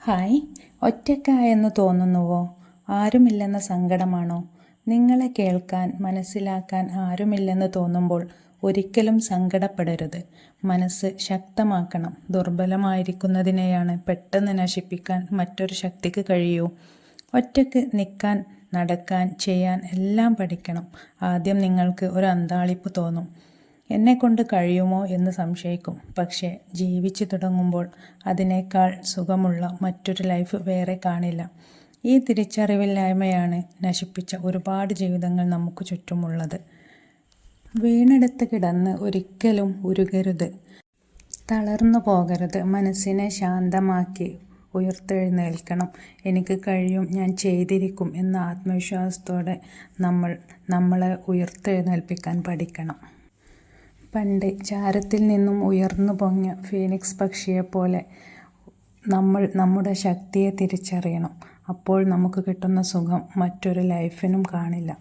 Hi, ഒറ്റയ്ക്കായെന്ന് തോന്നുന്നുവോ? ആരുമില്ലെന്ന സങ്കടമാണോ? നിങ്ങളെ കേൾക്കാൻ, മനസ്സിലാക്കാൻ ആരുമില്ലെന്ന് തോന്നുമ്പോൾ ഒരിക്കലും സങ്കടപ്പെടരുത്. മനസ്സ് ശക്തമാക്കണം. ദുർബലമായിരിക്കുന്നതിനെയാണ് പെട്ടെന്ന് നശിപ്പിക്കാൻ മറ്റൊരു ശക്തിക്ക് കഴിയൂ. ഒറ്റയ്ക്ക് നിൽക്കാൻ, നടക്കാൻ, ചെയ്യാൻ എല്ലാം പഠിക്കണം. ആദ്യം നിങ്ങൾക്ക് ഒരു അന്താളിപ്പ് തോന്നും. എന്നെക്കൊണ്ട് കഴിയുമോ എന്ന് സംശയിക്കും. പക്ഷേ ജീവിച്ചു തുടങ്ങുമ്പോൾ അതിനേക്കാൾ സുഖമുള്ള മറ്റൊരു ലൈഫ് വേറെ കാണില്ല. ഈ തിരിച്ചറിവില്ലായ്മയാണ് നശിപ്പിച്ച ഒരുപാട് ജീവിതങ്ങൾ നമുക്ക് ചുറ്റുമുള്ളത്. വീണെടുത്ത് കിടന്ന് ഒരിക്കലും ഉരുകരുത്. തളർന്നു പോകരുത്. മനസ്സിനെ ശാന്തമാക്കി ഉയർത്തെഴുന്നേൽക്കണം. എനിക്ക് കഴിയും, ഞാൻ ചെയ്തിരിക്കും എന്ന ആത്മവിശ്വാസത്തോടെ നമ്മളെ ഉയർത്തെഴുന്നേൽപ്പിക്കാൻ പഠിക്കണം. പണ്ട് ചാരത്തിൽ നിന്നും ഉയർന്നു പൊങ്ങിയ ഫീനിക്സ് പക്ഷിയെപ്പോലെ നമ്മൾ നമ്മുടെ ശക്തിയെ തിരിച്ചറിയണം. അപ്പോൾ നമുക്ക് കിട്ടുന്ന സുഖം മറ്റൊരു ലൈഫിനും കാണില്ല.